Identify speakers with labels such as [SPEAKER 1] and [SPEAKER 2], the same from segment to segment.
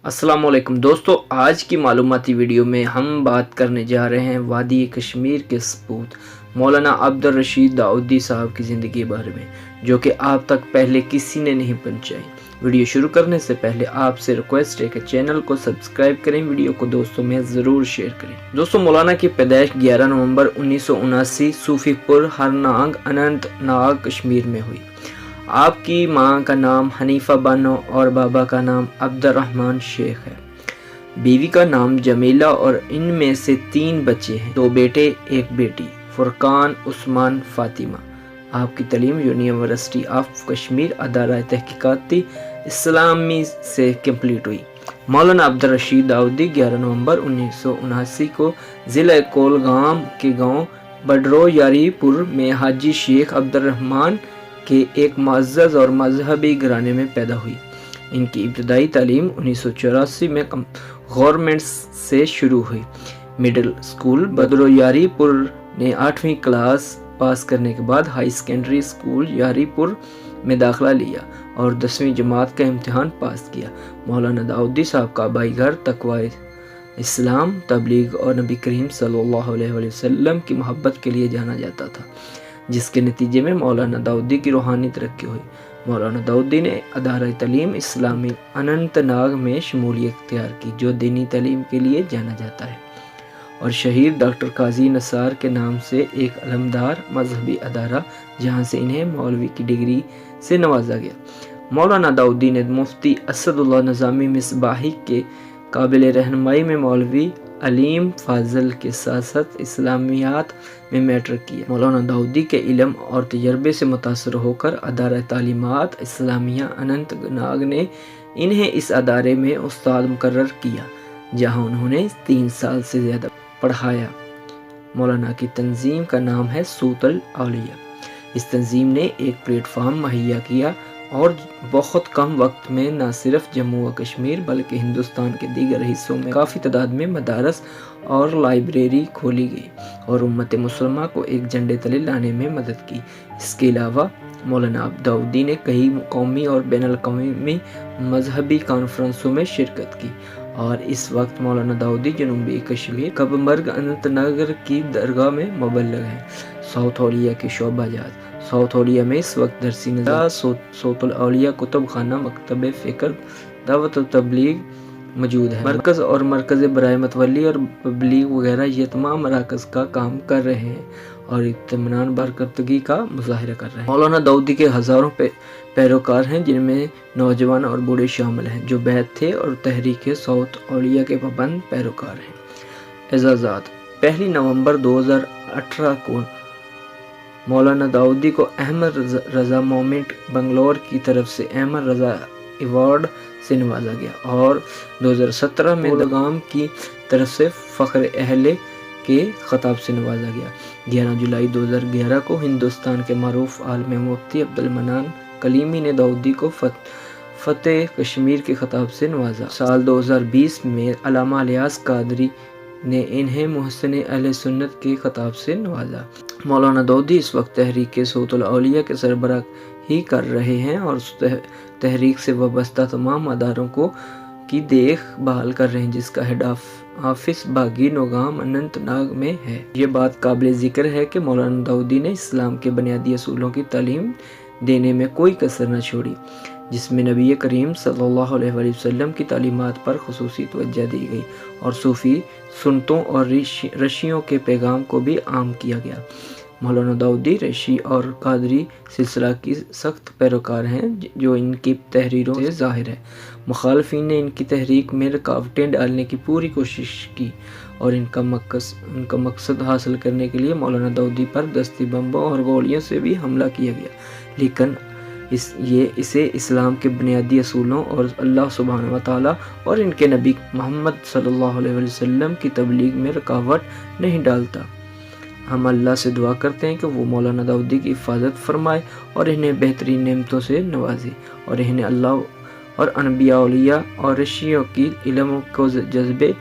[SPEAKER 1] السلام علیکم دوستو، آج کی معلوماتی ویڈیو میں ہم بات کرنے جا رہے ہیں وادی کشمیر کے سپوت مولانا عبدالرشید داؤدی صاحب کی زندگی کے بارے میں، جو کہ آپ تک پہلے کسی نے نہیں پہنچائی۔ ویڈیو شروع کرنے سے پہلے آپ سے ریکویسٹ ہے کہ چینل کو سبسکرائب کریں، ویڈیو کو دوستوں میں ضرور شیئر کریں۔ دوستو، مولانا کی پیدائش 11 نومبر 1979 صوفی پور ہرناگ اننت ناگ کشمیر میں ہوئی۔ آپ کی ماں کا نام حنیفہ بانو اور بابا کا نام عبد الرحمن شیخ ہے۔ بیوی کا نام جمیلہ اور ان میں سے 3 بچے ہیں، 2 بیٹے 1 بیٹی، فرقان، عثمان، فاطمہ۔ آپ کی تعلیم یونیورسٹی آف کشمیر ادارہ تحقیقاتی اسلامی سے کمپلیٹ ہوئی۔ مولانا عبدالرشید داؤدی 11 نومبر 1979 کو ضلع کولگام کے گاؤں بڈرو یاری پور میں حاجی شیخ عبد الرحمن کے ایک معزز اور مذہبی گھرانے میں پیدا ہوئی۔ ان کی ابتدائی تعلیم 1984 میں گورنمنٹ سے شروع ہوئی۔ مڈل اسکول بڈرو یاری پور نے 8ویں کلاس پاس کرنے کے بعد ہائی سیکنڈری اسکول یاری پور میں داخلہ لیا اور 10ویں جماعت کا امتحان پاس کیا۔ مولانا داؤدی صاحب کا آبائی گھر تقوی اسلام، تبلیغ اور نبی کریم صلی اللہ علیہ وسلم کی محبت کے لیے جانا جاتا تھا، جس کے نتیجے میں مولانا داؤدی کی روحانی ترقی ہوئی۔ مولانا داؤدی نے ادارہ تعلیم اسلامی اننت ناگ میں شمولیت اختیار کی، جو دینی تعلیم کے لیے جانا جاتا ہے، اور شہید ڈاکٹر قاضی نثار کے نام سے ایک علمدار مذہبی ادارہ، جہاں سے انہیں مولوی کی ڈگری سے نوازا گیا۔ مولانا داؤدی نے مفتی اسد اللہ نظامی مصباحی کے قابل رہنمائی میں مولوی علیم فاضل کے ساتھ ساتھ اسلامیات میں میٹرک کیا۔ مولانا داؤدی کے علم اور تجربے سے متاثر ہو کر ادارہ تعلیمات اسلامیہ اننت ناگ نے انہیں اس ادارے میں استاد مقرر کیا، جہاں انہوں نے 3 سال سے زیادہ پڑھایا۔ مولانا کی تنظیم کا نام ہے صوت الاولیاء۔ اس تنظیم نے ایک پلیٹ فارم مہیا کیا اور بہت کم وقت میں نہ صرف جموں و کشمیر بلکہ ہندوستان کے دیگر حصوں میں کافی تعداد میں مدارس اور لائبریری کھولی گئی اور امت مسلمہ کو ایک جھنڈے تلے لانے میں مدد کی۔ اس کے علاوہ مولانا داؤدی نے کئی قومی اور بین الاقوامی مذہبی کانفرنسوں میں شرکت کی، اور اس وقت مولانا داؤدی جنوبی کشمیر کبرمرگ اننت ناگ کی درگاہ میں مبلغ ہیں۔ صوت اولیاء کے شعبہ جات۔ صوت اولیاء میں اس وقت درسی نظام صوت الاولیاء کتب خانہ، مکتب فکر، دعوت و تبلیغ موجود ہے۔ مرکز اور مرکز برائے متولی اور تبلیغ وغیرہ یہ تمام مراکز کا کام کر رہے ہیں اور اطمینان برکردگی کا مظاہرہ کر رہے ہیں۔ مولانا داؤدی کے ہزاروں پیروکار ہیں، جن میں نوجوان اور بوڑھے شامل ہیں، جو بیعت تھے اور تحریک صوت اولیاء کے پابند پیروکار ہیں۔ اعزازات: 1 نومبر 2018 کو مولانا داؤدی کو احمد رضا موومنٹ بنگلور کی طرف سے احمد رضا ایوارڈ سے نوازا گیا، اور 2017 میں کولگام کی طرف سے فخر اہل کے خطاب سے نوازا گیا۔ 11 جولائی 2011 کو ہندوستان کے معروف عالم مفتی عبد المنان کلیمی نے داؤدی کو فتح کشمیر کے خطاب سے نوازا۔ سال 2020 میں علامہ الیاس قادری نے انہیں محسن اہل سنت کے خطاب سے نوازا۔ مولانا داؤدی اس وقت تحریک صوت الاولیاء کے سربراہی کر رہے ہیں اور تحریک سے وابستہ تمام اداروں کی دیکھ بھال کر رہے ہیں، جس کا ہیڈ آفس باغی نوگام اننت ناگ میں ہے۔ یہ بات قابل ذکر ہے کہ مولانا داؤدی نے اسلام کے بنیادی اصولوں کی تعلیم دینے میں کوئی کسر نہ چھوڑی، جس میں نبی کریم صلی اللہ علیہ وسلم کی تعلیمات پر خصوصی توجہ دی گئی اور صوفی سنتوں اور رشیوں کے پیغام کو بھی عام کیا گیا۔ مولانا داؤدی رشی اور قادری سلسلہ کی سخت پیروکار ہیں، جو ان کی تحریروں سے ظاہر ہے۔ مخالفین نے ان کی تحریک میں رکاوٹیں ڈالنے کی پوری کوشش کی اور ان کا مقصد حاصل کرنے کے لیے مولانا داؤدی پر دستی بمبوں اور گولیوں سے بھی حملہ کیا گیا، لیکن اسے اسلام کے بنیادی اصولوں اور اللہ سبحانہ وتعالیٰ اور ان کے نبی محمد صلی اللہ علیہ وسلم کی تبلیغ میں رکاوٹ نہیں ڈالتا۔ ہم اللہ سے دعا کرتے ہیں کہ وہ مولانا داؤدی کی حفاظت فرمائے اور انہیں بہترین نعمتوں سے نوازے، اور انہیں اللہ اور انبیاء، اولیاء اور رشیوں کی علم کو جذبے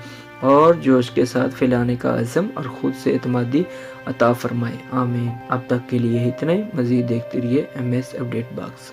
[SPEAKER 1] اور جوش کے ساتھ پھیلانے کا عزم اور خود سے اعتمادی عطا فرمائے، آمین۔ اب تک کے لیے اتنا ہی، مزید دیکھتے رہیے MS اپڈیٹ باکس۔